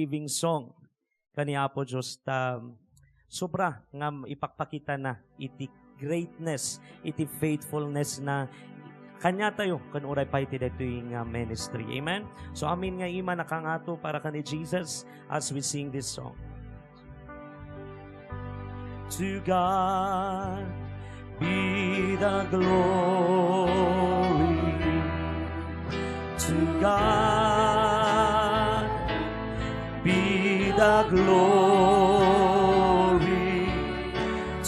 thanksgiving song. Kaniya po Diyos ta sobra nga ipakpakita na iti greatness, iti faithfulness na kanya tayo kan uray pa iti dito yung ministry. Amen? So amin nga ima nakangato para kani Jesus as we sing this song. To God be the glory. To God be the glory.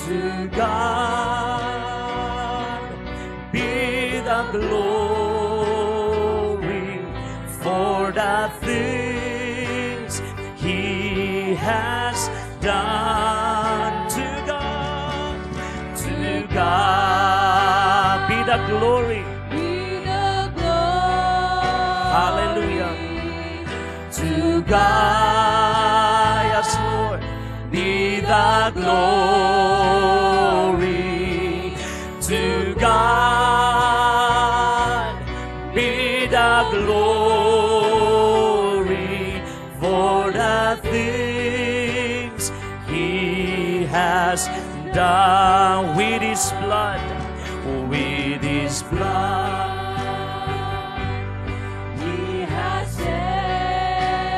To God be the glory for the things He has done. To God be the glory. Hallelujah. To God, yes Lord, be the glory. To God be the glory for the things He has done with His blood, with His blood.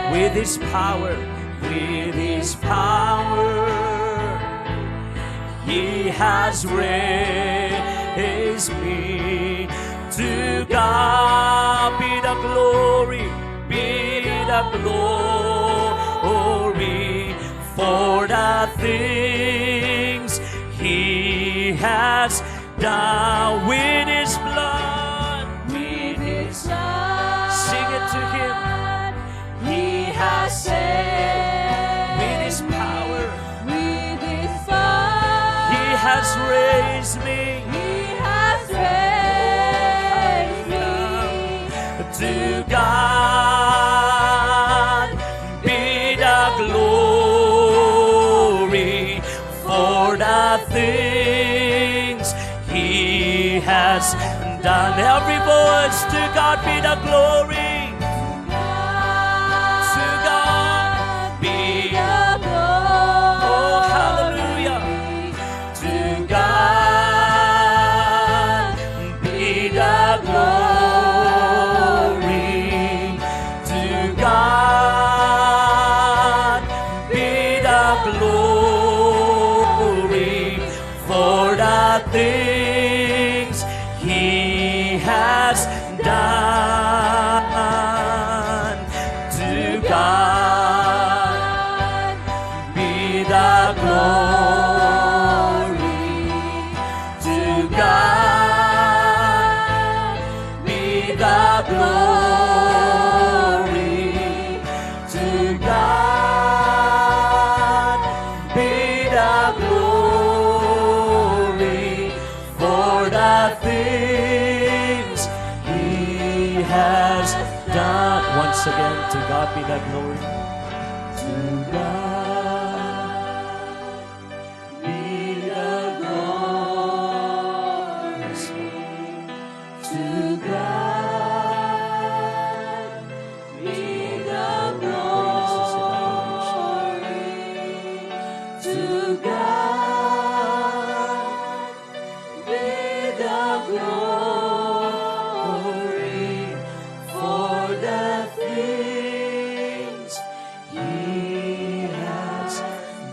With His power, He has raised me. To God be the glory, for the things He has done with His blood. Sing it to Him. He has saved with His power. He has raised me. To God be the glory for the things He has done. Every voice, to God be the glory. Things He has done. To God be the glory. To God be the glory. To God be the glory for the things He has done. Once again, to God be the glory. To God be the glory. To God be the glory. To God be the glory for the things He has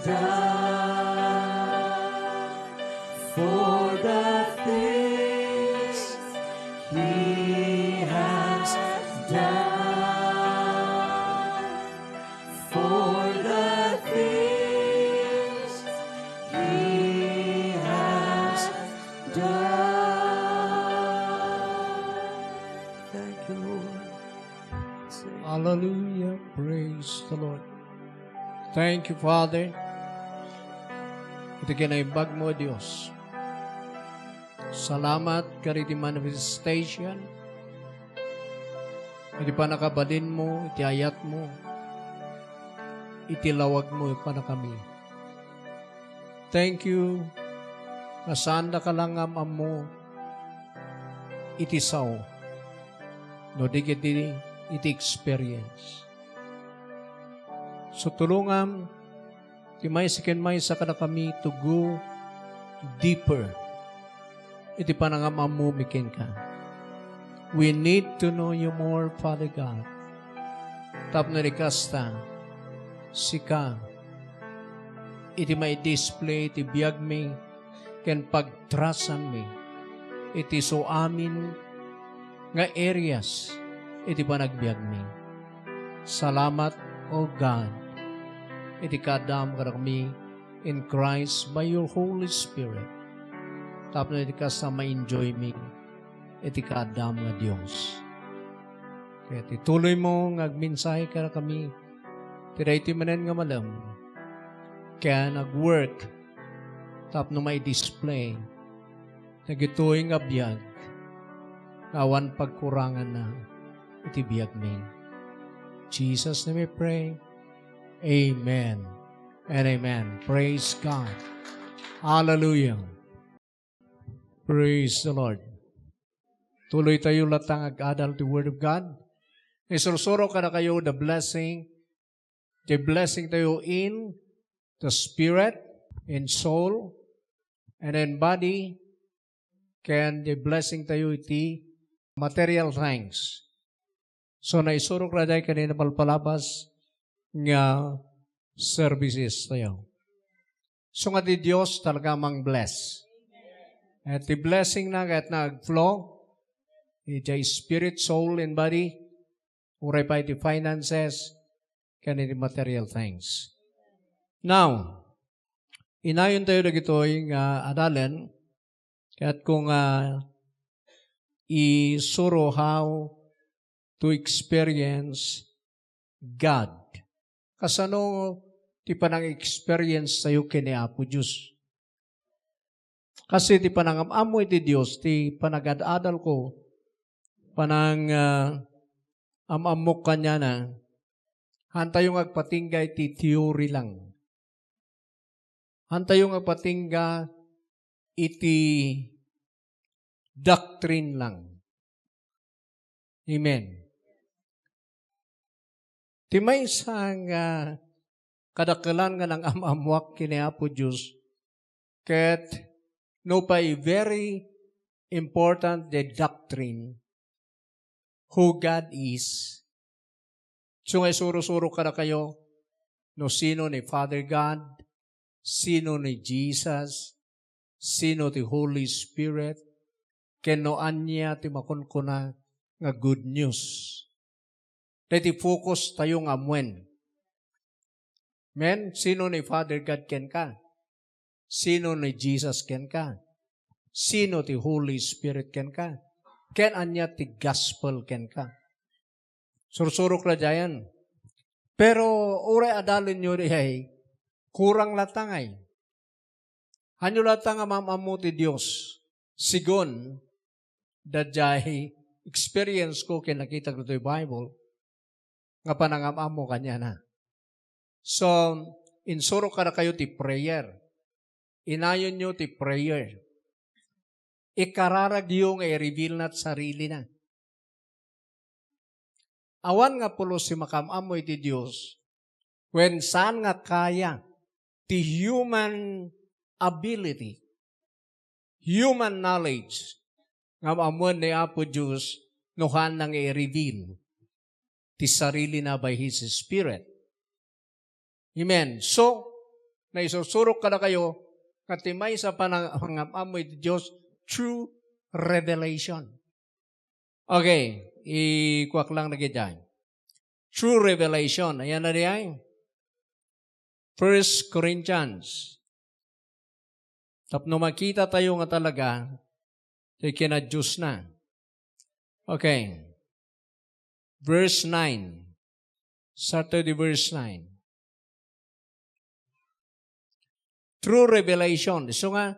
done. For the things He has done. For the things He has done. Thank you, Lord. Hallelujah. Praise the Lord. Thank you, Father. Ito kinaibag mo, Diyos. Salamat kariti manifestation. Iti panakabalin mo, iti ayat mo, iti lawag mo, ipana kami. Thank you. Nasanda ka lang mo, iti sao. No, di iti experience. So tulungan, ti may siken may sa kada kami to go deeper. Iti panangamamumikin ka. We need to know you more, Father God. Tapno ni kasta, sika, iti may display, iti biyag mi, ken pagtrasan mi, iti so amin nga areas, iti panagbiag mi. Salamat, O God, iti kadam kada kami in Christ by your Holy Spirit. Tapno iti kasta ma-enjoy mi, iti kadam nga Diyos. Kaya tituloy mo ngagminsahe ka na kami. Tiday iti manen nga malam. Kaya nag-work. Tapno may display. Nagituloy nga biyag. Awan pagkurangan na. Iti biyag mi. Jesus name we pray. Amen. And amen. Praise God. Hallelujah. Praise the Lord. Tuloy tayo latang ag-adal the Word of God. Isursuro ka na kayo the blessing tayo in the spirit, in soul, and in body. Can the blessing tayo iti material things. So naisurok na dahil kanina palpalabas nga services tayo. So nga di Diyos talaga mang bless. At the blessing na kahit nag-flow, iti spirit, soul, and body, uray pa iti finances, kanini material things. Now, inayon tayo na gito'y adalen, kaya't kung isuro how to experience God. Kasano ti panang experience tayo kini Apo Diyos. Kasi ti panangam-amo iti Diyos, ti panagad-adal ko, panang amamok kanya na, hanta yung agpatingga iti theory lang. Hanta yung agpatingga iti doctrine lang. Amen. Ti may isang kadakalan nga ng amamwak kini Apo Diyos, ket no pa very important the doctrine who God is. So ngay suro-suro ka na kayo no sino ni Father God, sino ni Jesus, sino ti Holy Spirit, keno anya ti makunkuna nga good news. Dati focus tayo nga amwen. Men, sino ni Father God ken ka? Sino ni Jesus ken ka? Sino ti Holy Spirit ken ka? Ken anya ti gospel ken ka? Sursurok na dyan. Pero uray adalin nyo ay kurang latangay. Hanyo latang amamu ti Diyos. Sigon, dadjay experience ko kinakita ko ito yung Bible, nga panangamamu kanya na. So, insuro ka na kayo ti prayer. Inayon nyo ti prayer. Ikararag yung i-reveal na't sarili na. Awan nga pulos si makamamoy ti Diyos, when saan nga kaya, ti human ability, human knowledge, nga maamuan ni Apo Diyos, nuhan nang i-reveal, ti sarili na by His Spirit. Amen. So, naisusurok ka na kayo, katimay sa panangamoy ti Diyos, true revelation. Okay, ikuwak lang na kita. True revelation. Ayan na diyan. 1 Corinthians. Tapno makita tayo nga talaga, tayo kina-Diyos na. Okay. Verse 9. Start the verse 9. True revelation. So nga,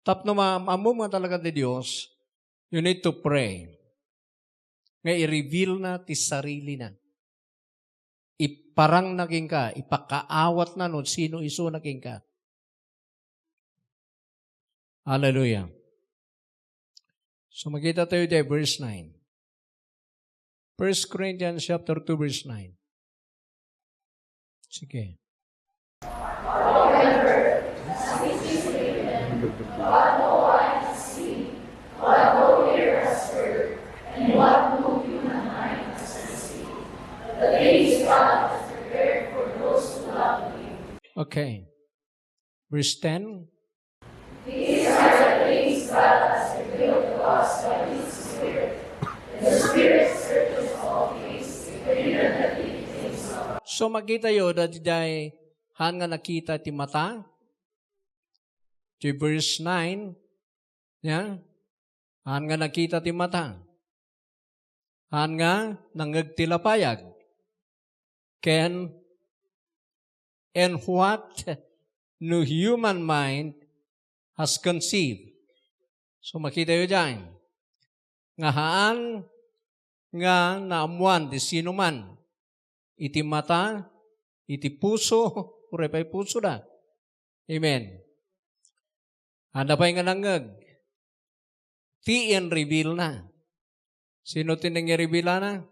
tapno maamu nga talaga ti Diyos, you need to pray. Nga i-reveal na ti sarili na. Iparang naging ka, ipakaawat na no, sino iso naging ka. Hallelujah. So makita tayo dito, verse 9. 1 Corinthians chapter 2, verse 9. Sige. Okay. Verse 10. So makita yo dati han nga nakita ti mata. Ti verse 9. Yeah. Han nga nakita ti mata. Han nga nangagtilapayag. And what no human mind has conceived. So makita yo dyan. Nga haan nga naamuan di sino man. Iti mata, iti puso, pure pa'y puso na. Amen. Handa pa'y nga nangag. Ti and reveal na. Sino tinang i-reveal na?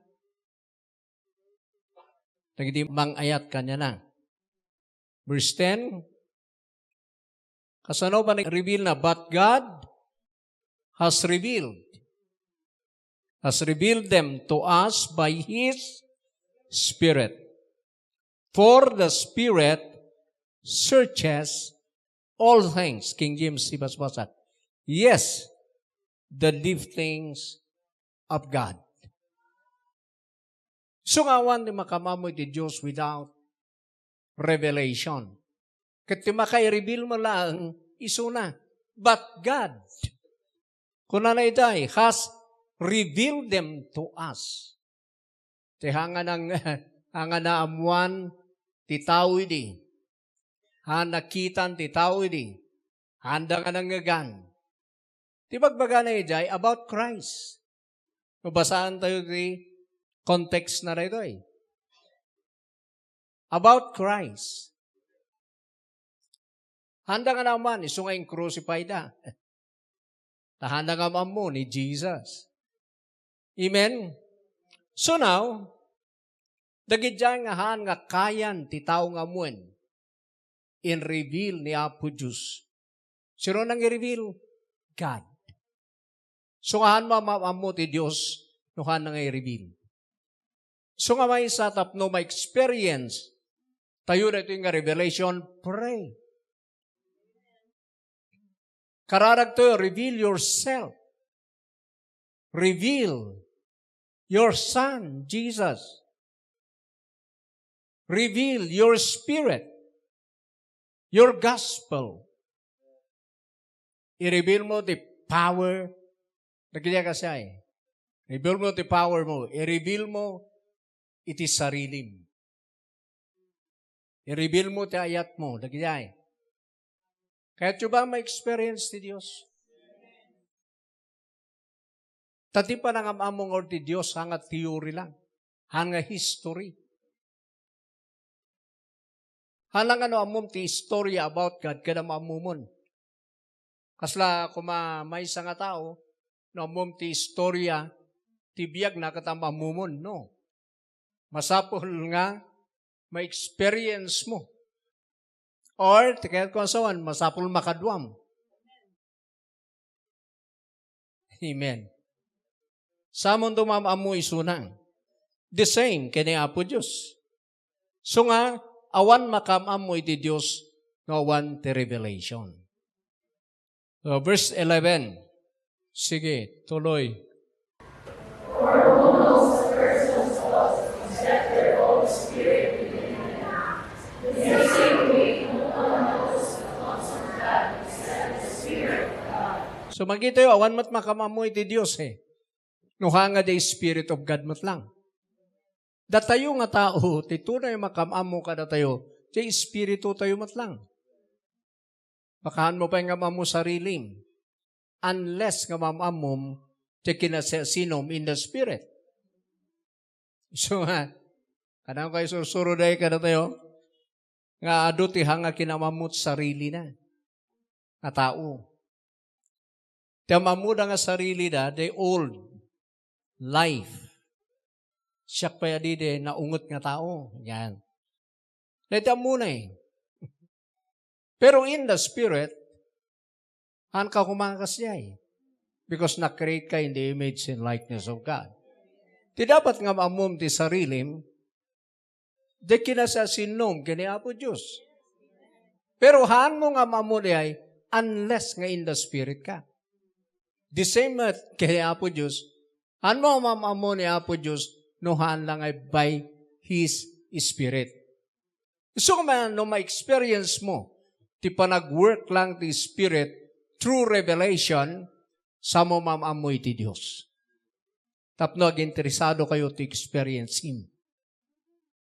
Nagdi mang-ayat kanya na. Verse 10, kasano ba nag-reveal na? But God has revealed them to us by His Spirit. For the Spirit searches all things. King James, ibas-basat. Yes, the deep things of God. So ngawan di makamamoy ti Diyos without revelation. Kati makay-reveal mo lang, isuna. But God, kuna na itay, has revealed them to us. Ti hanga na amuan ti tao idi. Hanga nakitan ti tao idi. Handa nga nangagan. Ti bagbaga na itay about Christ. Mabasaan tayo ti context na rito eh. About Christ. Handa nga naman, iso nga yung crucified na. Tahanda nga mo ni Jesus. Amen? So now, dagidyan nga han nga kayan ti tao nga muen in reveal ni Apo Diyos. Sino nang i-reveal? God. So nga han mo ti Diyos no han nang i-reveal. So nga may satap no may experience tayo na ito yung revelation, pray. Kararag to, reveal yourself. Reveal your Son, Jesus. Reveal your Spirit, your gospel. I-reveal mo the power. Nagkaya kasi ay. I-reveal mo the power mo. I-reveal mo iti sarilim. I-reveal mo ti ayat mo. Nagkaya ay. Kaya ito ba ma-experience ti Diyos? Tati pa nang amamong or ti Diyos hanga theory lang. Hanga history. Halang ano amom ti istorya about God kada maamumon. Kasla may isa nga tao na amom ti istorya ti biyag na kata maamumon. No. Masapol nga ma-experience mo. Or, tikayat ko asawan, masapol makadwam. Amen. Samon tumamamu isunang. The same, kini Apo Diyos. So nga, awan makamamu iti Diyos, no awan ti revelation. So, verse 11. Sige, tuloy. So magkita yun, awan mat makamamoy ti Diyos eh. Nuhanga the Spirit of God mat lang. Datayo nga tao, ti tunay makamamo ka datayo, ti Espiritu tayo mat lang. Bakahan mo pa yung amamo sariling. Unless nga mamamom, ti kinasinom in the Spirit. So kanang kayo susuruday ka datayo, nga ado ti hanga kinamamot sarili na. Nga tao. Ti mamuda nga sarili na, the old life. Siya pa yadi de naungot nga tao. Yan. Let muna eh. Pero in the Spirit, han ka kumakas niya eh. Because na-create ka in the image and likeness of God. Di dapat nga maamom ti sarilim, di kinasasinom kini Apo Diyos. Pero haan mo nga maamom ay unless nga in the Spirit ka. The same kini Apo Diyos, haan mo nga maamom ni Apo Diyos, no haan lang ay by His Spirit. So man, no ma-experience mo, ti panag-work lang ti Spirit through revelation, sa mo mamamoy ti Diyos. Tapno ag-interesado kayo to experience Him.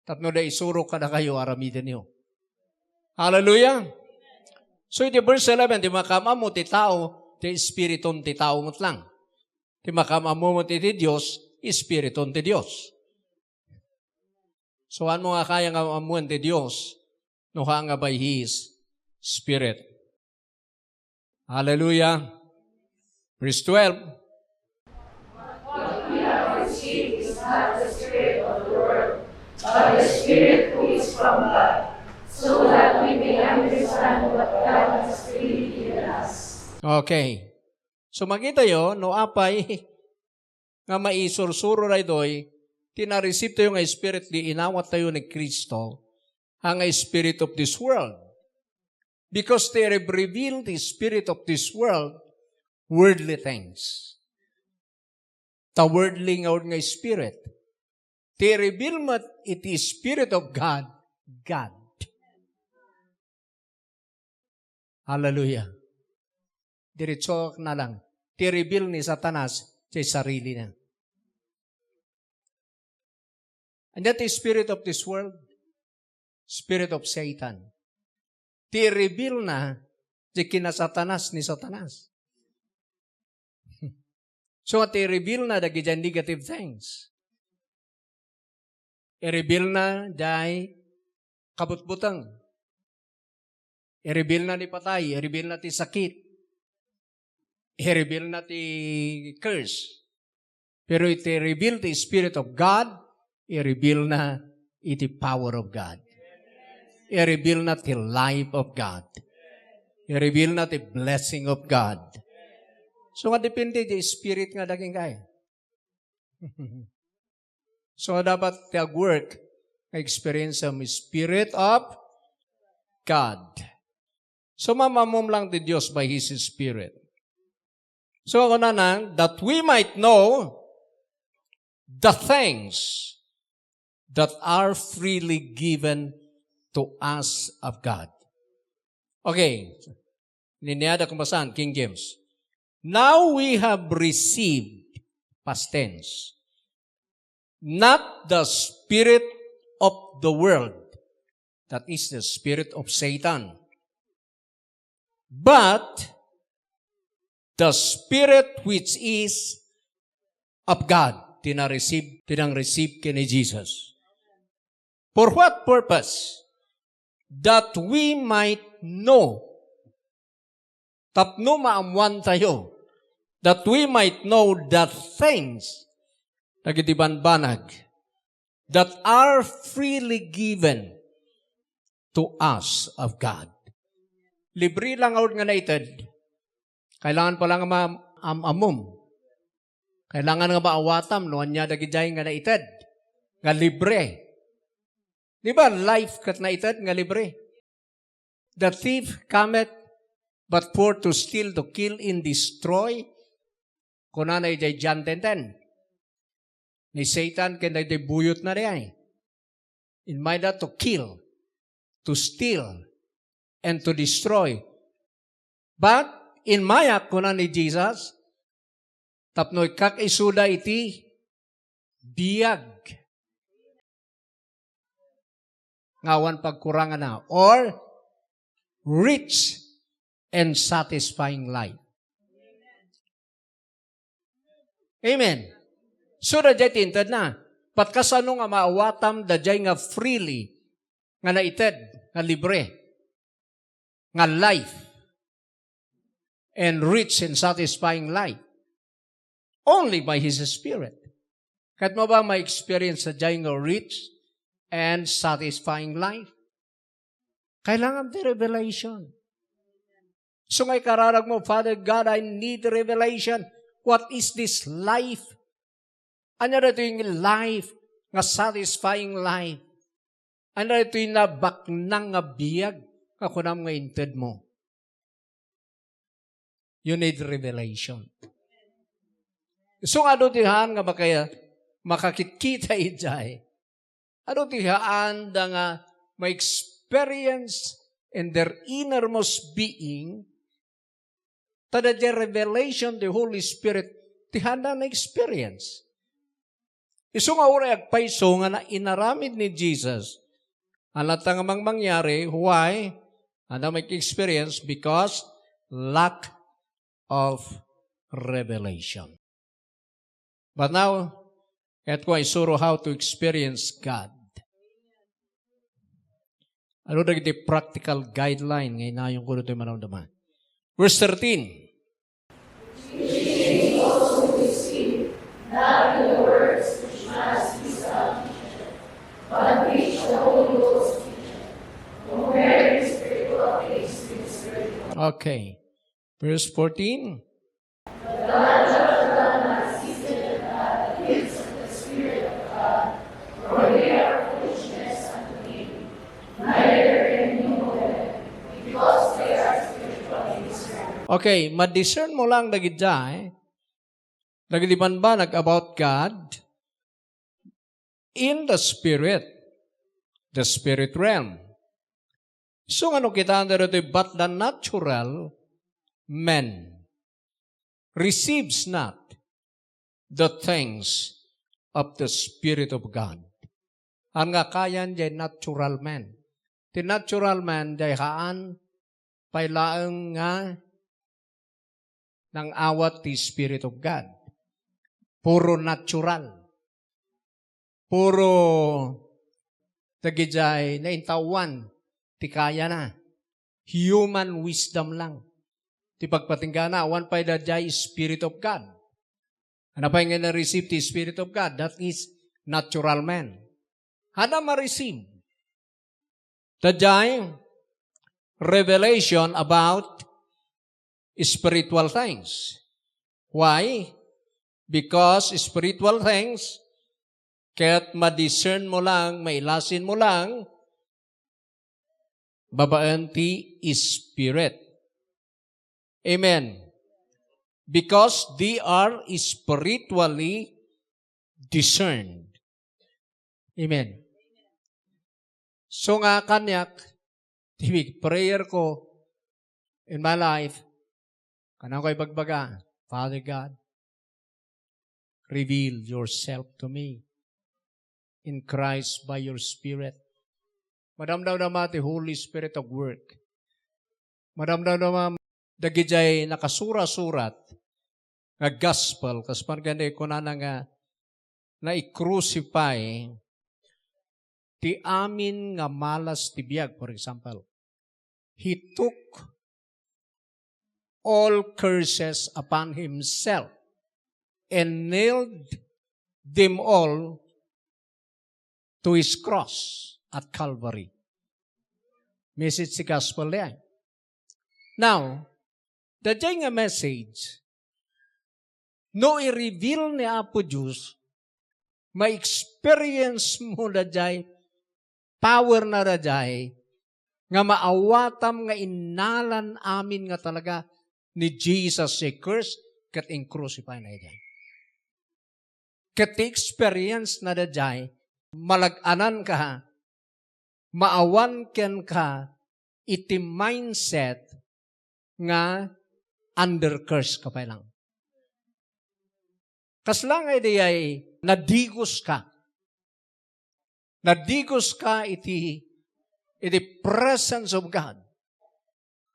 Tapno da isuro ka na kayo aramidin niyo. Hallelujah! So, di verse 11, di makamamo ti tao, ti Espiriton ti tao mo't lang. Di makamamo mo ti Diyos, Espiriton ti Diyos. So, ano nga kaya nga amuan ti Diyos, no nga by His Spirit. Hallelujah! Verse 12. What we have received is not the spirit of the world, but the Spirit who is from God, so that we may understand what God has freely given us. Okay. So makita yo, no apay, nga maisursuro na ito'y, tinareceive tayo nga Spirit, di inawat tayo ni Kristo, ang Spirit of this world. Because they have revealed the spirit of this world, worldly things. The worldly nga spirit. They reveal mat it is Spirit of God, God. Hallelujah. Diretso na lang. They reveal ni Satanas sa sarili na. And that is spirit of this world, spirit of Satan. Ti-reveal na di kinasatanas ni Satanas. So, ti-reveal na dagi dyan negative things. I-reveal na dahil kabutbutang. I-reveal na ni patay. I-reveal na ti sakit. I-reveal na ti curse. Pero iti-reveal ti Spirit of God, i-reveal na iti power of God. I-reveal na the life of God. I-reveal na the blessing of God. So nga depende di spirit nga daging kaya. So dapat work experience ang Spirit of God. So mamamom lang di Diyos by His Spirit. So ako na nang, that we might know the things that are freely given to us of God. Okay. Niniada kong basahan, King James. Now we have received, past tense, not the spirit of the world, that is the spirit of Satan, but the Spirit which is of God. Tinang receive kini Jesus. For what purpose? That we might know. Tapno maamuan tayo. That we might know the things nagitibanbanag that are freely given to us of God. Libre lang out nga naitad. Kailangan pa lang amom. Kailangan nga maawatam no anya dagijay nga naitad. Nga libre. Di ba, life kat na itad nga libre? The thief cometh but for to steal, to kill, and destroy. Kunanay jay John 10:10. Ni Satan kaya day buyot na riyan. In mind that to kill, to steal, and to destroy. But, in maya kunan ni Jesus, tapnoy kakisuda iti biyag. Ngawan pagkurangan na. Or, rich and satisfying life. Amen. So, dadya tintad na. Patkasano nga maawatam, dadya nga freely, nga naitad, nga libre, nga life, and rich and satisfying life. Only by His Spirit. Kahit mo ba may experience sa dadya nga rich and satisfying life? Kailangan di revelation. So ngay kararag mo, Father God, I need revelation. What is this life? Ano na ito yung life, nga satisfying life? Ano na ito yung nabaknang nga biyag, nga kunam nga inted mo? You need revelation. So ano dihaan nga makakikita ijay? Ano dihaan da nga ma-experience in their innermost being tada the revelation, the Holy Spirit, tihanda na experience. Iso nga ura agpaiso nga na inaramid ni Jesus, alat nga mangyari, why? Ano may experience? Because lack of revelation. But now, at ko isuro how to experience God. Ano na the practical guideline ngayon na yung kuno ito yung manamdaman. Verse 13. Not in the words which must be sung, but preach the Holy Ghost teaching, comparing spiritual things with spiritual. Okay. Verse 14. The knowledge of God not ceaseth not the gifts of the Spirit of God, for they are foolishness unto me. Neither can you know them, because they are spiritually discerned. Okay, ma-discern mo lang nagidya nagdibanbanag about God in the spirit realm. So ano kita ito, but the natural man receives not the things of the Spirit of God. Ang nga kayan jay natural man. The natural man jay haan pailaang nga ng awat the Spirit of God. Puro natural. Puro tagijay na intawan. Ti kaya na. Human wisdom lang. Ti pagpatinggana, awan pa dadjay Spirit of God. Ano pa yung na-receive ti Spirit of God? That is natural man. Hana ma-receive. Dadjay revelation about spiritual things. Why? Because spiritual things, kaya't ma-discern mo lang, mailasin mo lang, babaan ti Spirit. Amen. Because they are spiritually discerned. Amen. So nga kanyak, tibig prayer ko in my life, kanang ko'y bagbaga, Father God, reveal yourself to me in Christ by your Spirit. Madamdaw naman the Holy Spirit of work. Madamdaw naman dagijay nakasura-surat nga gospel kas pagganday ko na nga na i-crucify ti amin nga malas ti biag, for example. He took all curses upon himself and nailed them all to his cross at Calvary. Message si gospel yan. Now, the nga message, no i-reveal ni Apo Diyos, ma-experience mo na jay, power na na jay, nga maawatam nga inalan amin nga talaga ni Jesus si curse kat in-crucify na jay. Kat experience na na jay, malaganan ka, maawan ken ka, iti mindset nga under curse ka pa lang. Kaslang ay nadigos ka. Nadigos ka iti presence of God.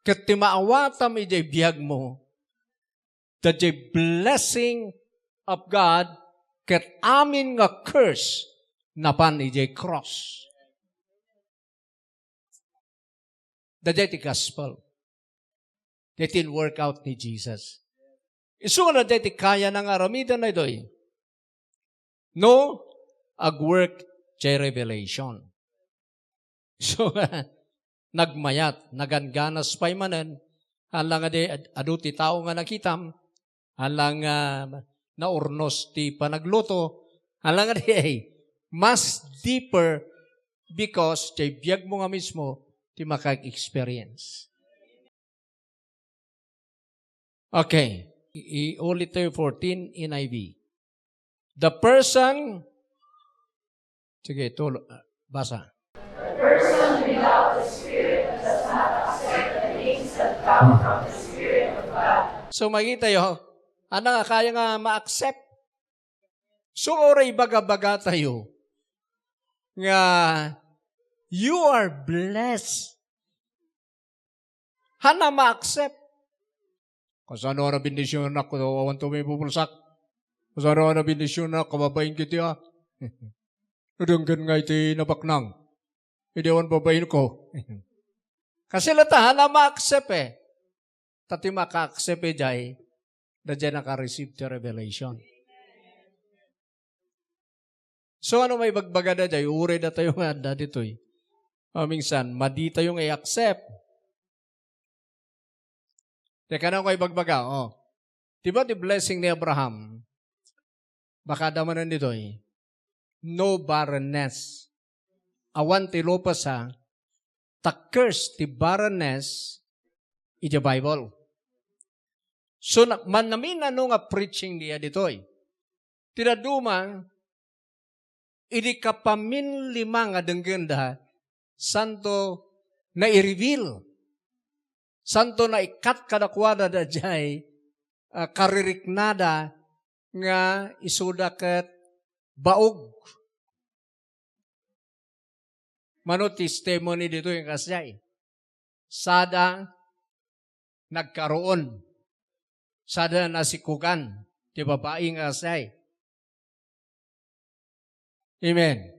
Kat ti maawatam iti biyag mo, that the blessing of God kat amin nga curse napan iti cross. That the gospel. That in work out ni Jesus. Iso na dati kaya ng aramidan na ito'y. No, ag-work jay revelation. So, nagmayat, naganganas pa'y manen, halang adu ti tao nga nakitam, halang naurnos ti panagluto, halang mas deeper because ti biyag mo nga mismo ti makag-experience. Okay. Ulit tayo 14 NIV. The person, sige, basa. The person without the Spirit does not accept the things that come from the Spirit of God. So makita yo, nga kaya nga ma-accept. So oray baga-baga tayo nga you are blessed. Hana ma-accept. Kasano na bindisyon na ko, awan to may pupulsak. Kasano na bindisyon na, kababayin kiti ha. Nadanggan nga iti nabaknang. Hindi awan babayin ko. Kasi latahan na ma-accept eh. Tati maka-accept eh jay, na dyan naka-receive the revelation. So ano may bagbaga na jay, uri na tayo nga na dito eh. Minsan, madi tayong i-accept. Teka na ko ibagbaga, Diba the blessing ni Abraham? Baka damanan dito eh. No barrenness. Awan ti lopas ha, ta-curse ti barrenness in the Bible. So, man namin ano nga preaching niya dito eh. Tinaduma, idi kapamin lima nga denggenda, santo na i-reveal. Santo na ikat kadakwada da jay, kaririknada nga isuda ket baog. Mano testimony dito yung kasjay. Sada nagkaroon. Sada nasikukan. Di babae nga kasjay. Amen.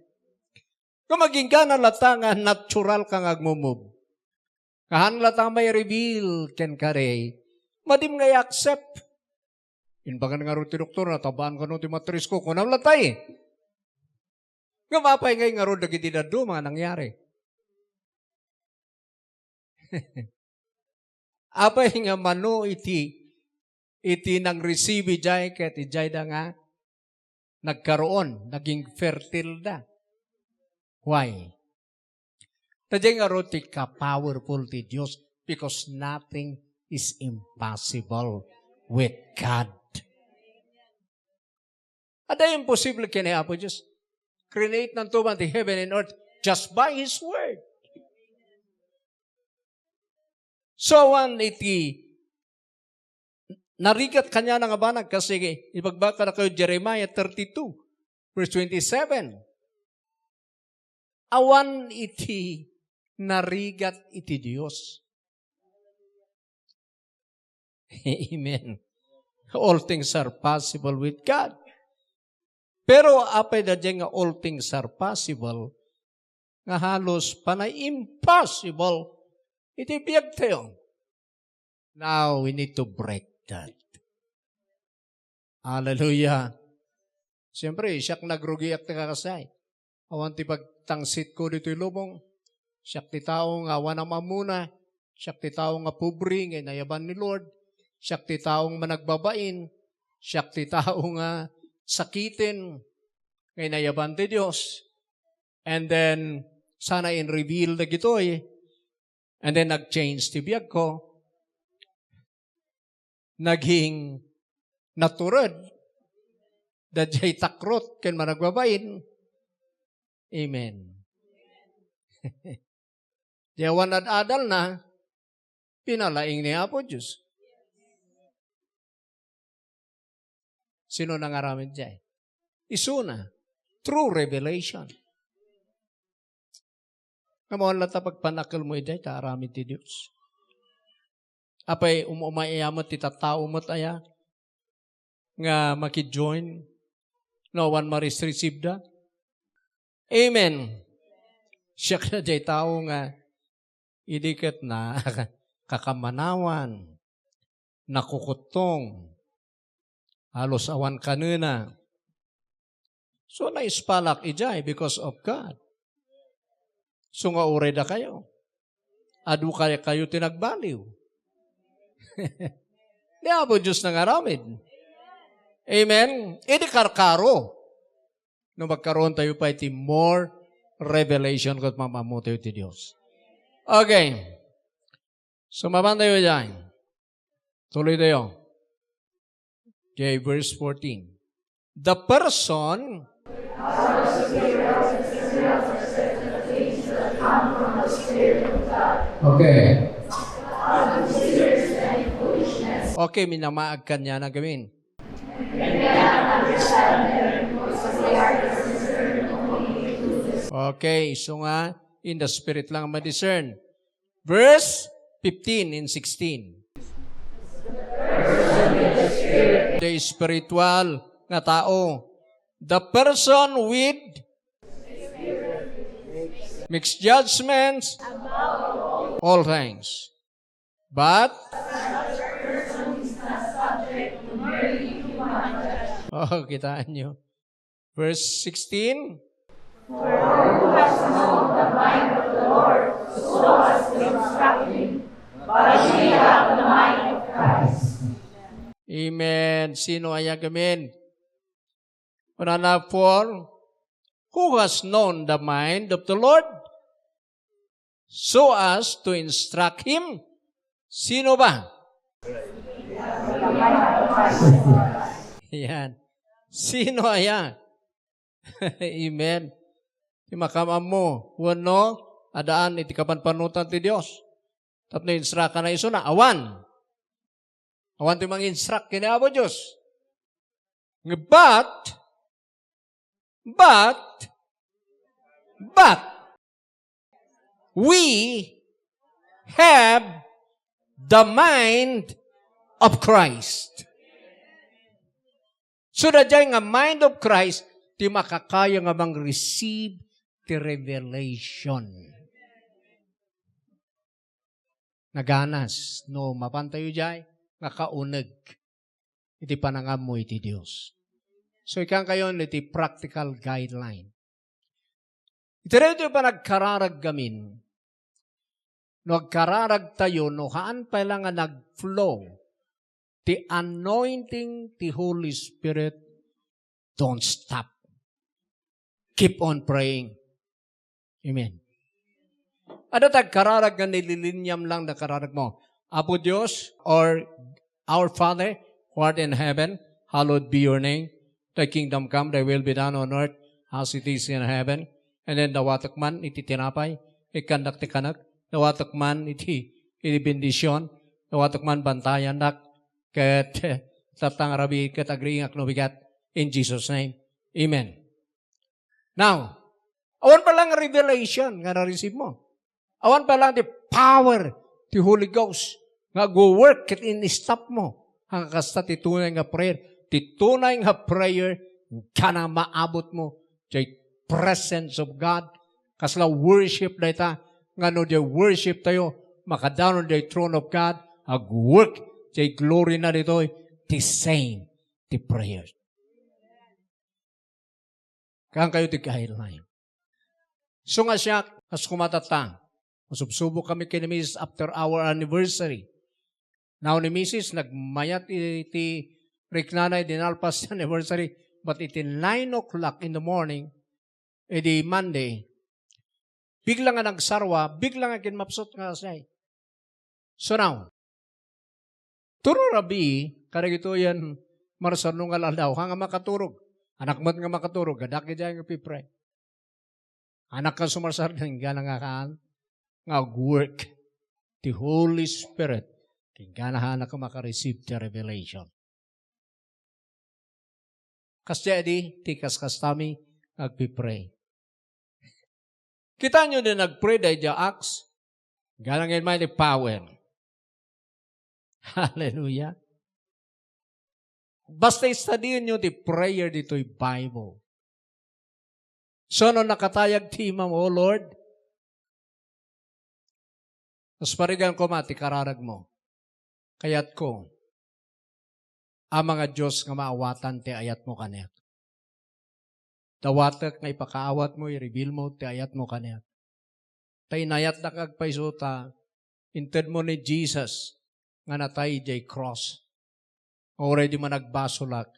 Kung maging ka na latangan, natural kang agmumove. Kahan latang may reveal ken kare, madim nga i-accept. Inbagan nga rin ti doktor, natabaan ka nung ti matris ko, kunang latay. Nga mapay ngay nga rin dagiti dadu, mga nangyari. Apay nga mano iti nang receive jay, ket ijay da nga, nagkaroon, naging fertile da. Why? Tadya nga rin ti ka-powerful ti Diyos because nothing is impossible with God. Ada imposible kini Apo Diyos. Create ng tuman ti heaven and earth just by His word. So, iti narigat kanya ng abanag kasi ibagbaka na kayo Jeremiah 32 verse 27. Awan iti narigat iti Diyos. Amen. All things are possible with God. Pero apay da dyan nga all things are possible, nga halos panay impossible, iti biyag tayo. Now, we need to break that. Hallelujah. Siyempre, siyak nagrugi at nakakasay. Awan ti pagtangsit ko dito ilubong. Siyak ti tao nga wana mamuna. Siyak ti tao nga pubri, nga nayaban ni Lord. Siyak ti tao nga managbabain. Siyak ti tao nga sakitin, ngay nayaban ti Diyos. And then, sana in-reveal na gitoy. And then, nag-change ti biyag ko. Naging naturod. Dadyay takrot, ken managbabain. Amen. Diyawan at adal na, pinalaing ni Apo Diyos. Sino nangaramid dyan? Isuna. True revelation. Kamuhan lang pagpanakal mo dyan, kaaramid ti Diyos. Apay umayamot ti tatao mo't aya, nga makijoin, no one ma-receive da. Amen. Siya ka dyan tao nga, idikat na kakamanawan, nakukutong, halos awan kanina. So, naispalak ijay because of God. So, nga uray da kayo. adu kayo tinagbaliw. Di po Diyos nang aramid. Amen? Idi karkaro. No magkaroon tayo pa iti more revelation kat mamamu tayo ti Diyos. Okay. Sumaban tayo dyan. Tuloy tayo. Okay, verse 14. The person okay. Okay, minamaag ka niya na gawin. Okay, so nga, in the spirit lang ma-discern. Verse 15 and 16. The spiritual nga tao. The person with mixed judgments, all things. But, oh, kitaan nyo. Verse 16. Who has known the mind of the Lord, so as to instruct him, but we have the mind of Christ. Amen. Sino ay agamin? Una for, who has known the mind of the Lord, so as to instruct him? Sino ba? Yan. Sino ayan? Amen. Imakamam mo, wano, adaan, iti kapanpanutan ti Diyos. Tapos na-instruct ka na iso na, awan. Awan ti mang-instruct, kinaabo Diyos. But, we have the mind of Christ. So na dyan nga mind of Christ, ti makakaya nga bang receive the revelation. Naganas, no, mapantayo dyan, nga kaunag. Iti panangam mo iti Diyos. So ikan kayo iti practical guideline. Iti rin ito pa nagkararag gamin. No, nagkararag tayo, no, haan pa lang nga nag-flow. The anointing, the Holy Spirit, don't stop. Keep on praying. Amen. Ano tagkararag nga nililinyam lang na kararag mo? Apo Diyos, or our Father, who art in heaven, hallowed be your name. Thy kingdom come, thy will be done on earth, as it is in heaven. And then dawatak man, iti tinapay, ikandak ti kanak, dawatak man, iti bendisyon, dawatak man, bantayan dak, ket taptang rabi, ket agriingak no bigat, in Jesus' name. Amen. Now, awan pa lang revelation nga na-receive mo. Awan pa lang the power, the Holy Ghost, nga go work ket in-stop mo. Hanggang kasta titunay nga prayer. Titunay nga prayer, ka na maabot mo. Jay presence of God. Kasla worship na ita. Nga no jay worship tayo, makadanon jay throne of God. Ag-work, jay glory na dito. The same, the prayer. Kang kayo ti guideline. So nga siya, as kumatata, masubsubok kami kay ni Mrs. after our anniversary. Now ni Mrs. nagmayat iti Riknanay dinalpas anniversary, but iti 9 o'clock in the morning, iti Monday, bigla nga nagsarwa, bigla nga kinmapsot nga siya. So now, turo rabi, karagito yan, marasano nga lalaw, hanga makaturog. Anak mo nga makaturog, gadak dyan nga pipray. Anak ka sumarsar, nga nga kaan, nga work. The Holy Spirit, nga na ka makareceive the revelation. Kasya di, tikas kastami, nagpipray. Kita nyo din nagpray dahil dya acts, nga lang may power. Hallelujah. Basta studyin nyo the prayer dito'y Bible. So, no nakatayag tima mo, Lord, mas parigan ko mati kararag mo. Kayat ko, ang mga Diyos nga maawatan, ti ayat mo kaniyat. Dawatak nga ipakaawat mo, i-reveal mo, ti ayat mo kaniyat. Tainayat na kagpaysuta, inted mo ni Jesus, nga natay jay cross. Already man nagbasolak,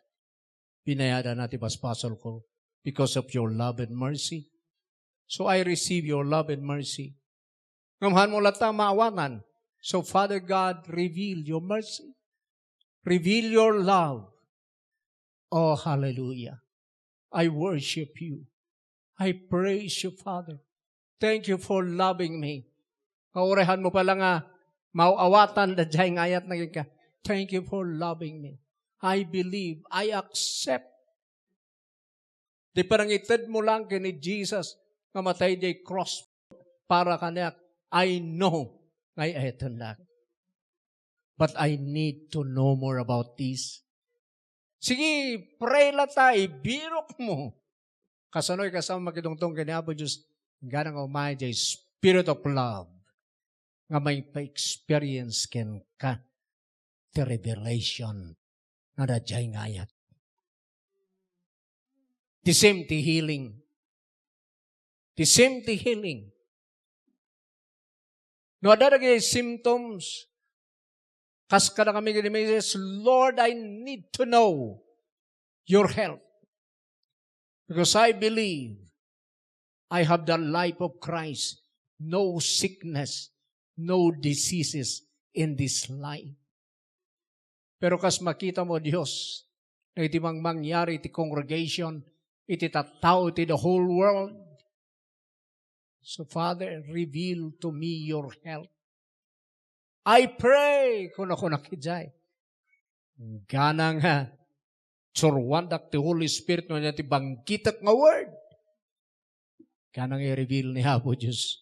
pinayada natin baspasol ko because of your love and mercy. So I receive your love and mercy. Ngamahan mo lata maawanan. So Father God, reveal your mercy. Reveal your love. Oh, hallelujah. I worship you. I praise you, Father. Thank you for loving me. Kaurehan mo pala nga, mauawatan da dyan ngayat na ka. Thank you for loving me. I believe, I accept. Di parang itad mo lang kini Jesus, namatay di cross para kanya. I know, ngay eto lang. But I need to know more about this. Sige, pray lang tayo, birok mo. Kasanoy kasama makitungtong kanya po Diyos, ganang umay jay spirit of love. Nga may pa-experience ken ka the revelation na dajay ngayat. The same the healing. The same the healing. No, adadagay symptoms. Kas ka na kami says, Lord, I need to know your help. Because I believe I have the life of Christ. No sickness, no diseases in this life. Pero kas makita mo, Diyos, na iti mang mangyari iti congregation, iti tattao, iti the whole world. So, Father, reveal to me your help. I pray, kung ako nakijay, ganang surwandak ti Holy Spirit no niya ti bangkitak nga word. Ganang i-reveal ni Apo Diyos.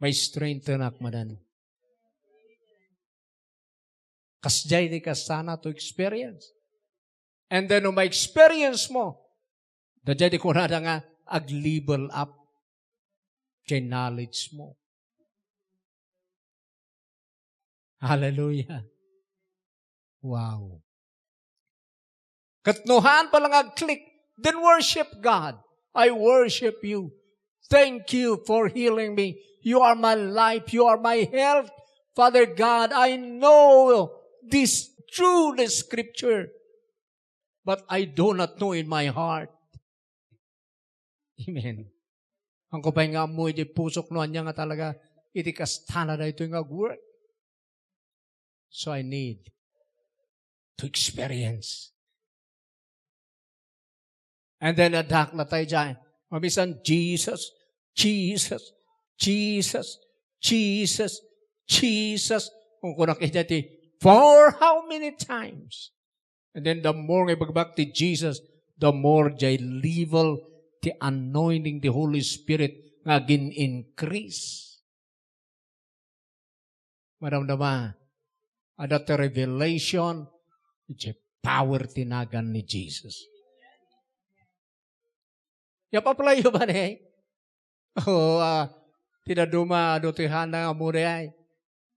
May strengthen akmadan. Kasjay ni kasana to experience. And then, may experience mo, dadya di ko na nga, ag-level up kay knowledge mo. Hallelujah. Wow. Katnuhan pa lang ag-click, then worship God. I worship you. Thank you for healing me. You are my life. You are my health. Father God, I know this through the scripture, but I do not know in my heart. Amen. Ang kupay nga mo, iti pusok noan niya nga talaga, iti kastana na ito yung work. So I need to experience. And then adak na tayo dyan. Mabisan, Jesus, Jesus, Jesus, Jesus, Jesus. Kung kunakita ti, for how many times? And then the more nga ipagbak ti Jesus, the more jay level the anointing, the Holy Spirit nga gin-increase. Maramdama, adat the revelation, it's a power tinagan ni Jesus. Yapaplayo ba ni? Tinaduma dutihan na muna ay.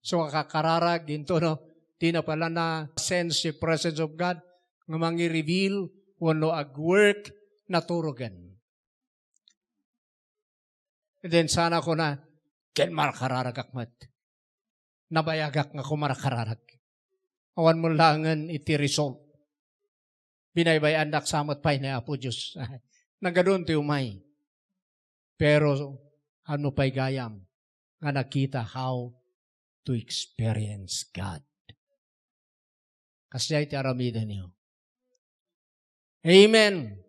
So kakararag, ginto no, di na pala na sense the presence of God, nga mangi-reveal, wano ag-work, naturugan. And then sana ko na, ken marakararag akmat. Nabayagak nga ko marakararag. Awan mo langan iti result. Binaybayan dak samot pa'y na Apo Diyos. Nagadun ti umay. Pero, ano pa'y gayam? Nga nakita how to experience God. Kasi ay ti aramidan niyo. Amen.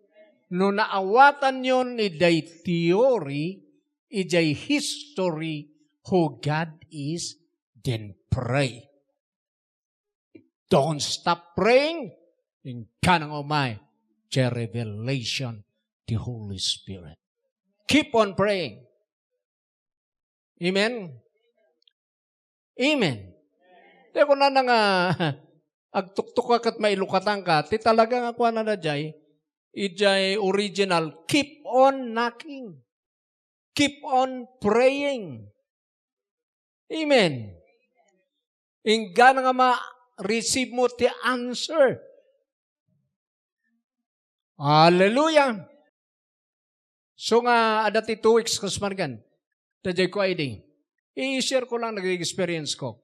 No naawatan yun, iday theory, iday history, who God is, then pray. Don't stop praying. In kanang umay, the revelation, the Holy Spirit. Keep on praying. Amen? Amen. Di ko na nga, agtuktok ka at mailukatan ka, ti talagang ako na jay, ijay original, keep on knocking. Keep on praying. Amen. Ingga na nga ma-receive mo ti answer. Hallelujah. So nga, adati 2 weeks kasmargan, tajay ko ay ding, I-share ko lang nag-experience ko.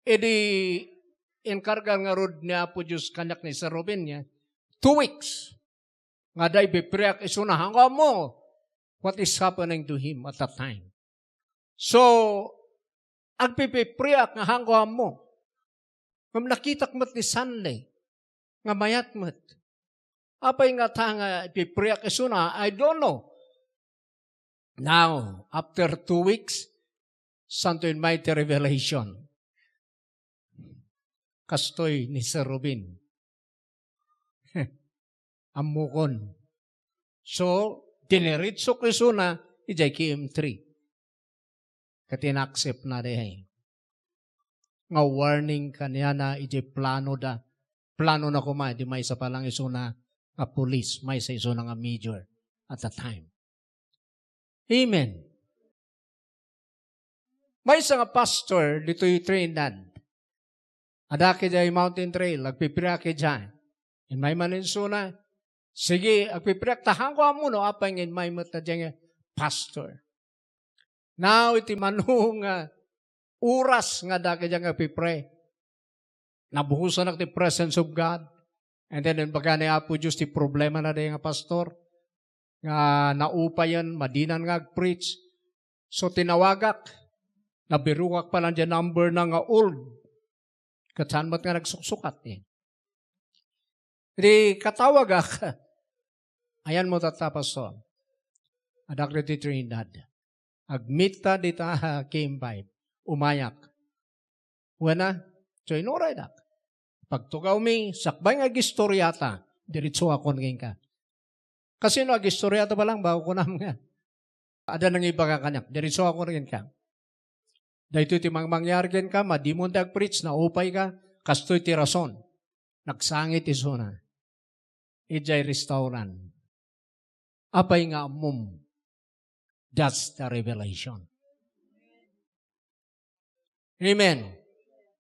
E di, inkarga nga rod niya po Diyos kanyak ni Sir Robin niya, 2 weeks. Nga day bipriyak isunahan ka mo what is happening to him at that time. So, agpipipriyak nga hanggang mo. Ngam nakitak mat ni Sunday, nga mayat mat. Apay nga ta nga ipipriyak isuna, I don't know. Now, after 2 weeks, santo in mighty revelation. Kastoy ni Sir Robin. Amukon. So, diniritso ko isuna, ijay KM3. Katinaccept na dehay. Nga warning kanya na ijay plano da. Plano na kuma, di may isa palang isuna nga police, may isa isuna nga major at the time. Amen. May isa nga pastor dito yung Trinidad. Adake dyan mountain trail, agpipirake dyan. In may maninsuna, sige, agpipirak, tahan ko amuno, apa ngin may mata dyan pastor. Now, iti manung uras nga dake dyan agpipre. Nabuhusan ang the presence of God. And then, baga ni Apo Diyos, ti problema na dyan nga pastor. Nga naupayan, madinan nga preach. So, tinawagak. Nabirukak pa lang dyan number na nga old. Katsan ba't nga nagsuksukat eh. Hindi katawagak. Ayan mo tatapaston. Adak di Trinidad. Agmita di ta came by. Umayak. Wala. So inuray dak. Pagtugaw mi, sakbay nga gistoryata. Diritso ako ngin ka. Kasi no, gistoryata pa lang, bago ko naman nga. Ada nang iba ka kanyak. Diritso ako ngin ka. Dahito ti mangyargen ka, madimon dag preach, na upay ka, kastoy ti rason. Nagsangit isuna. Ijay restaurant. Apay nga mum. That's the revelation. Amen.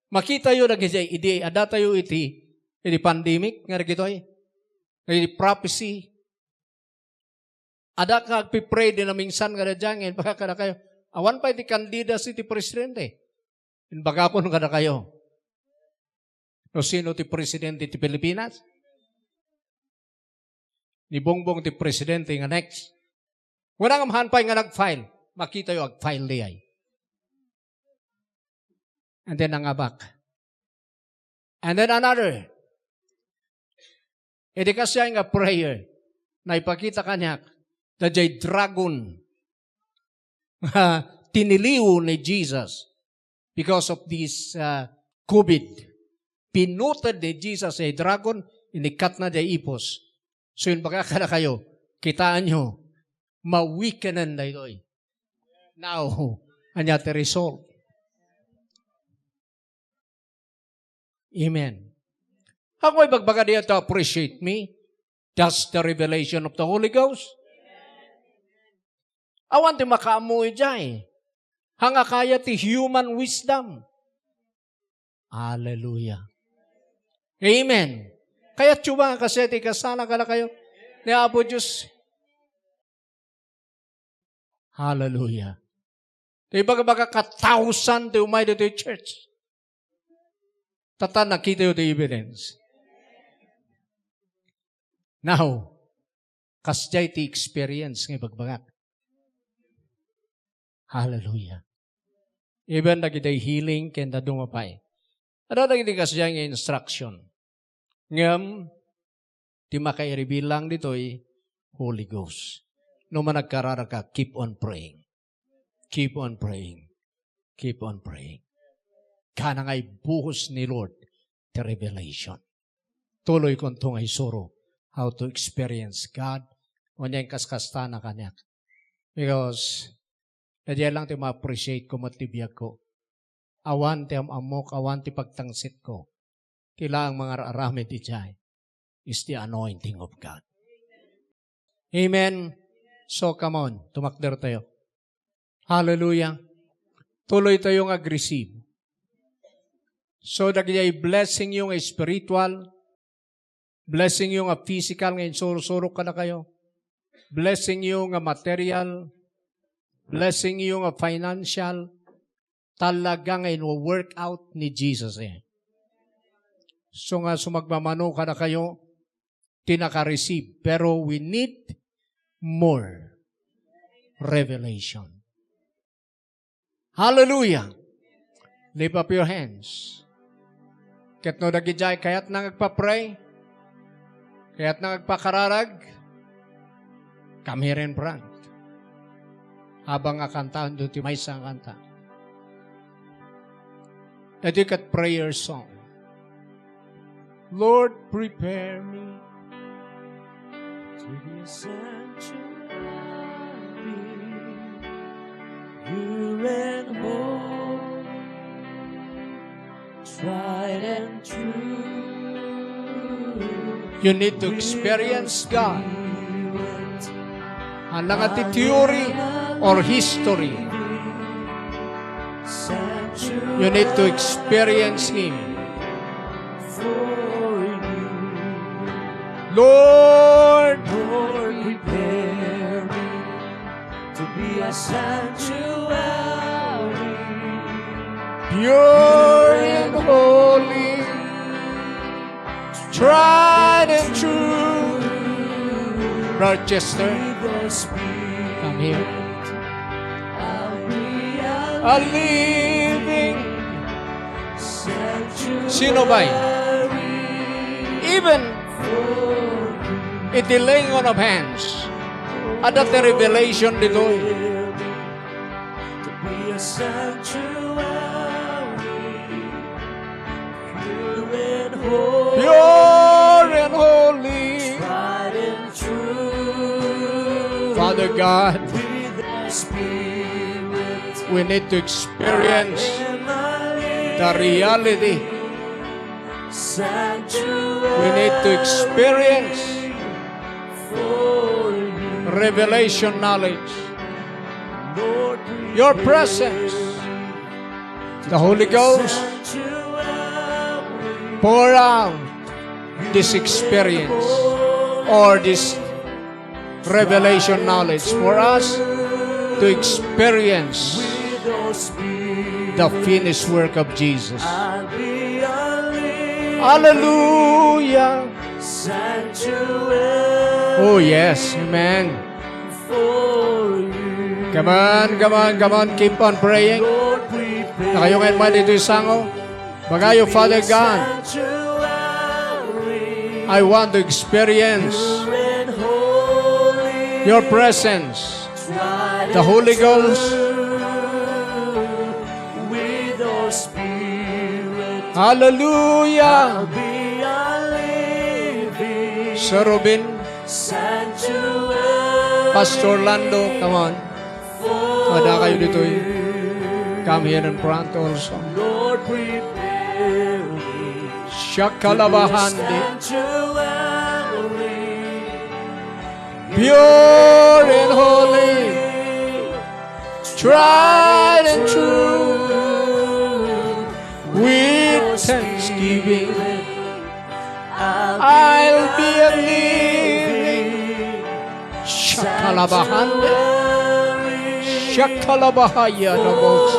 Makita yun na ijay, idi, ada tayo iti pandemic, nga gitoy, iti prophecy. Ada ka agpipray din na minsan nga na dyan, baka ka na kayo, awan pa iti kandida si ti presidente. Baga po nung kada kayo. No sino ti presidente ti Pilipinas? Ni Bongbong ti presidente nga next. Wala nga mahanpay nga nag-file. Makita yung ag-file di ay. And then nangabak. And then another. Edi kasi nga prayer na ipakita kanya na jay dragon tiniliw ni Jesus because of this COVID. Pinutad ni Jesus ay dragon, inikat na day ipos. So yun baka kada kayo, kitaan nyo, mawikanan na ito. Now, anya the result. Amen. Ako ay bagbaga niya to appreciate me. That's the revelation of the Holy Ghost. Awan ti makaamuy dyan. Hanga kaya ti human wisdom. Hallelujah. Amen. Kaya tsuba kasi ti kasana ka na kayo ni Apo Diyos. Hallelujah. Di baga ka-thousand ti umay dito yung church. Tata nakita yung the evidence. Now, kasjay ti experience ng bagbagak. Hallelujah. Even nagiday healing kenda dumapay. Ada nagiday kasjay ng instruction. Ngam, di makairebilang dito'y Holy Ghost. No man nagkarara ka, keep on praying. Keep on praying. Keep on praying. Kana nga'y buhos ni Lord, the revelation. Tuloy kong tungay suro how to experience God when yung kaskasta na kanyak. Because, nadya lang ti ma-appreciate ko matibiyag ko. Awan ti amok, awan ti pagtangsit ko. Tila ang mga aramid ijay is the anointing of God. Amen. So, come on. Tumakder tayo. Hallelujah. Tuloy tayong agresive. So, nagyay blessing yung spiritual, blessing yung physical, ngayon surok ka na kayo, blessing yung material, blessing yung financial, talagang ino-work out ni Jesus eh. So nga, sumagmamano ka na kayo, tinaka-receive. Pero we need more revelation. Hallelujah! Lift up your hands. Ket no dagijay, kaya't na nagpa-pray, kaya't na nagpakararag, come here in front. Habang akantahan doon, may isang kanta. Dedicat prayer song. Lord, prepare me To be a sanctuary, pure and holy, tried and true. You need to experience God. Ang nga theory or history. You need to experience Him. Lord, Lord, prepare me to be a sanctuary, pure and holy, tried and true. Rochester, come here. A living sino ba? Even the laying on of hands. Ada the revelation dito. to be a sanctuary, pure and holy, Pure and holy. tried and true. Father God, With the Spirit, we need to experience am a the reality. sanctuary We need to experience for you, revelation knowledge. Lord. Your presence. The Holy Ghost, Sanctuary, pour out this experience or this revelation knowledge for us to experience with your Spirit, the finished work of Jesus. I'll be a living Hallelujah. sanctuary Oh yes, amen. for you. Come on, come on, come on. Keep on praying. Lord, prepare Na kayo ngayon man dito sango. Bagayo, Father God, sanctuary, I want to experience pure and holy, your presence, tried the Holy and Ghost. true, with your Spirit, Hallelujah. I'll be a living Sir Robin, sanctuary Pastor Lando, come on. Ada kayo dito. Come here in front also. Lord, prepare me Shakalabahandi. sanctuary, Pure and holy, tried and true, with thanksgiving, I'll be a living Shakalabahandi. Shakalabahaya Nabos.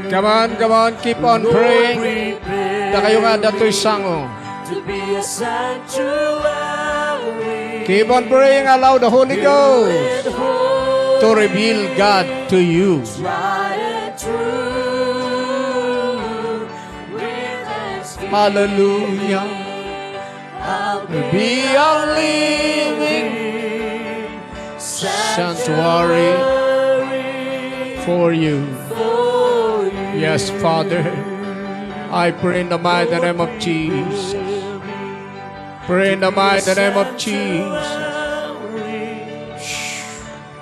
Come on, keep on praying. Da kayo nga dato'y sango. to be a sanctuary, Keep on praying, allow the Holy Ghost to reveal God to you. tried and true, with thanksgiving, Hallelujah. I'll Be a living sanctuary for you. Yes, Father. I pray in the mighty name of Jesus. Pray in the mighty name of Jesus.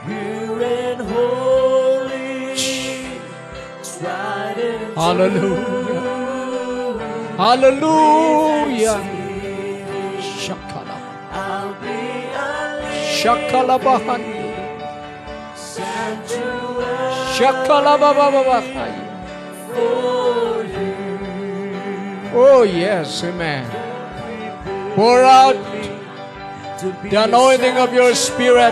pure and holy, tried and Hallelujah. Hallelujah. Shakala. I'll be a Shakalabahan. sanctuary Shakalabababahaya. for you. Oh, yes, amen. Pour out To be the anointing of your Spirit.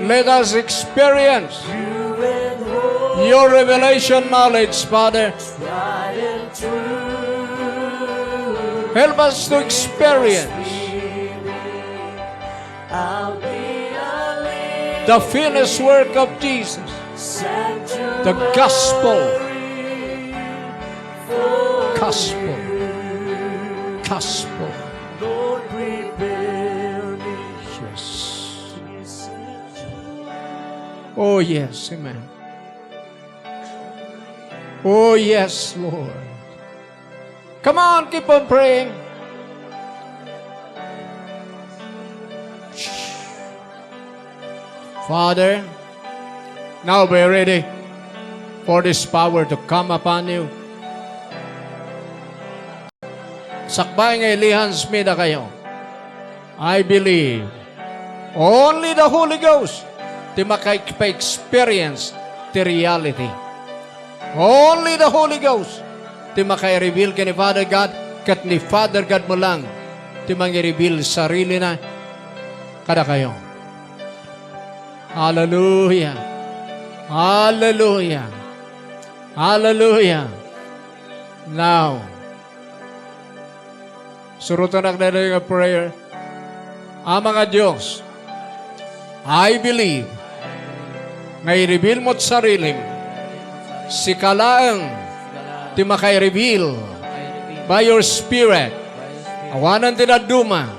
Let us experience pure and holy, your revelation knowledge, Father. tried and true. Help us to experience I'll be a living the finished work of Jesus, sanctuary the gospel, for gospel, gospel. Lord, prepare me. Yes. Oh, yes, amen. Oh, yes, Lord. Come on, keep on praying. Father, now we're ready for this power to come upon you. Sakbay nga ilihan smida kayo. I believe only the Holy Ghost ti maka-experience the reality. Only the Holy Ghost ti maka-reveal ka ni Father God kat ni Father God mo lang ti mangi-reveal sarili na kada kayo. Hallelujah. Hallelujah. Hallelujah. Now, surutan na yung prayer. Mga Diyos, I believe nga i-reveal mo't sarili si kalaang ti makay-reveal by your Spirit. Awanan tinaduma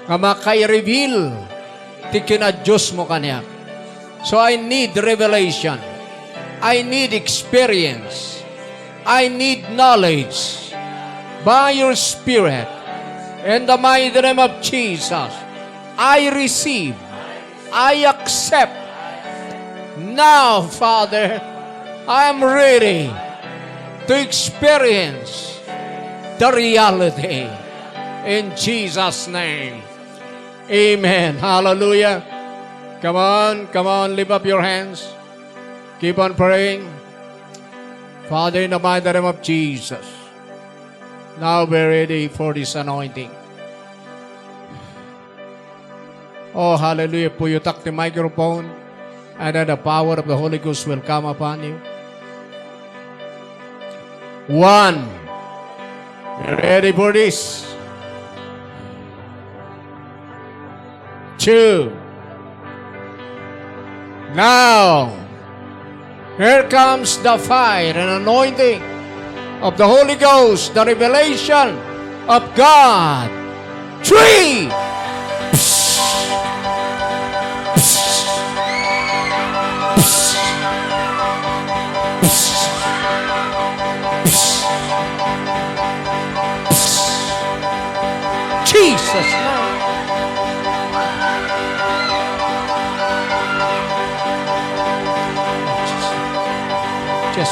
nga makay-reveal ti kina-Diyos mo kanyak. So I need revelation. I need experience. I need knowledge by your Spirit. In the mighty name of Jesus, I receive, I accept. Now, Father, I am ready to experience the reality. In Jesus' name, amen. Hallelujah. Come on, lift up your hands. Keep on praying. Father, in the mighty name of Jesus, now we're ready for this anointing. Oh, hallelujah. Puyutak the microphone, and then the power of the Holy Ghost will come upon you. 1. Ready for this? 2. Now, here comes the fire and anointing of the Holy Ghost, the revelation of God. 3. Jesus' name. Just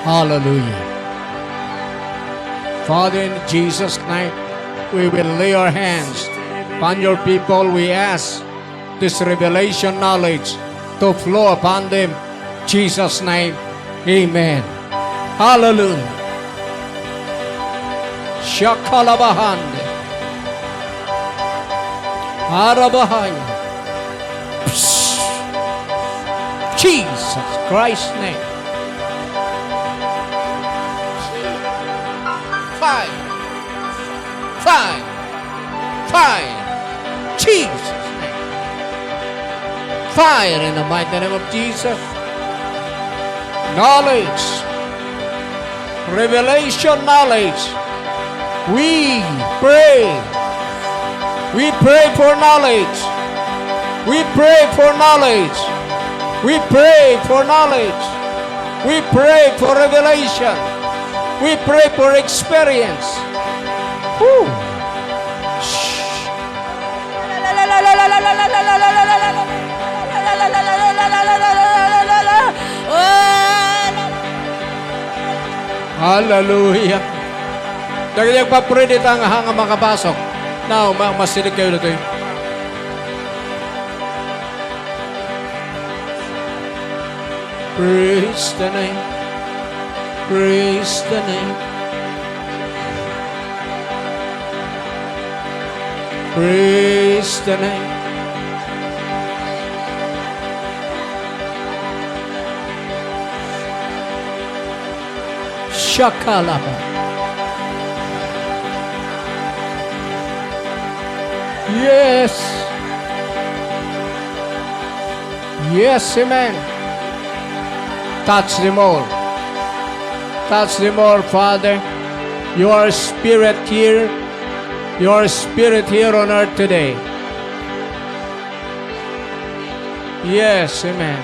hallelujah. Father, in Jesus' name, we will lay our hands upon your people. We ask this revelation knowledge to flow upon them. Jesus' name, amen. Hallelujah. Shakalabahande. Arabahaya. Jesus Christ's name. 5. Jesus' name. Fire in the mighty name of Jesus. Knowledge. Revelation knowledge. We pray. We pray for knowledge. We pray for knowledge. We pray for knowledge. We pray for revelation. We pray for experience. Woo. Hallelujah. Dagdag pa pray dito ang hanga makapasok. Now, masilig kayo dito. Praise the name. Praise the name. Praise the name. Shakalaba. Yes. Yes, amen. Touch them all. Touch them all, Father. Your spirit here. Your spirit here on earth today. Yes, amen.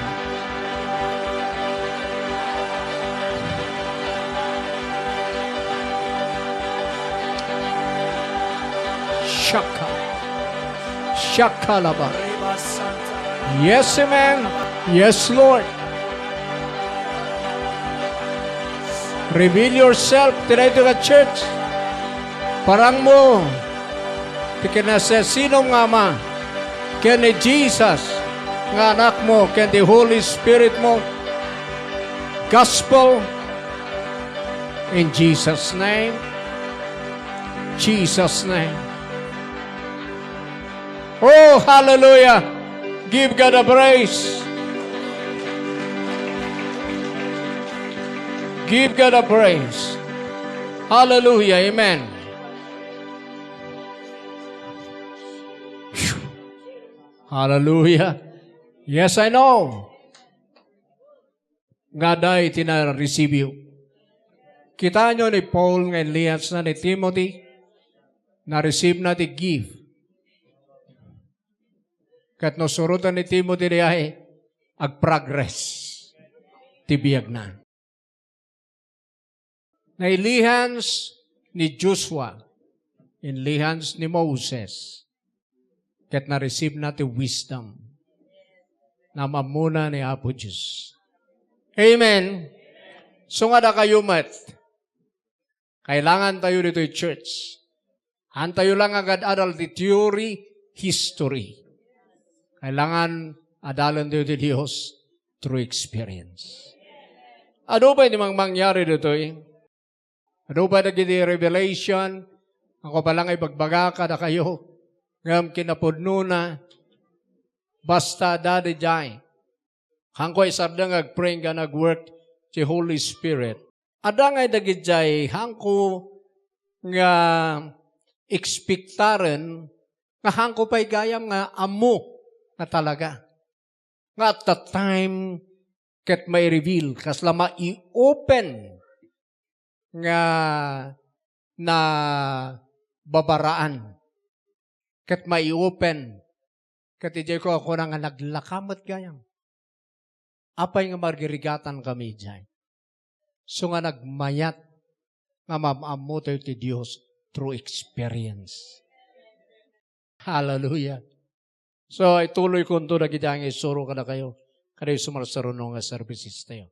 Shaka. Shakalaba. Yes, amen. Yes, Lord. Reveal yourself today to the church. Parang mo, tikin na sa sinong ama, kaya ni Jesus, nga anak mo, kaya the Holy Spirit mo, gospel, in Jesus' name, Jesus' name. Oh, hallelujah! Give God a praise. Give God a praise. Hallelujah. Amen. Hallelujah. Yes, I know. Nga dahil tina-receive you. Kita nyo ni Paul ngayon lihas na ni Timothy, na-receive na ti give. Kat nusurutan ni Timothy ay ag-progress. Tibiyag na. Nailihans ni Joshua, inlihans ni Moses, kat na-receive natin wisdom na mamuna ni Apo Diyos. Amen. So nga na kayo mat, kailangan tayo dito yung church. Hantayo lang agad adal di theory, history. Kailangan adalan tayo di Diyos through experience. Ano ba yung mangyari dito Ano ba naging revelation? Ako pa lang ay bagbaga ka na kayo. Ngam kinapudno na. Basta dadi jay. Hangko ay sardang ag-pray nga nag-work si Holy Spirit. Adang ay dagi jay. Hangko nga ekspektaren nga hangko pa'y gayam nga amo na talaga. Nga at the time ket may reveal. Kasla ma-i-open nga na babaraan. Kat mai-open. Kat ijay ko ako na nga naglakamat gayang. Apay nga margirigatan kami ijay. So nga nagmayat nga mamamu tayo ti Diyos through experience. Hallelujah. So ituloy ko ito na gidang isuro ka na kayo. Kada yung sumarasarunong nga services tayo.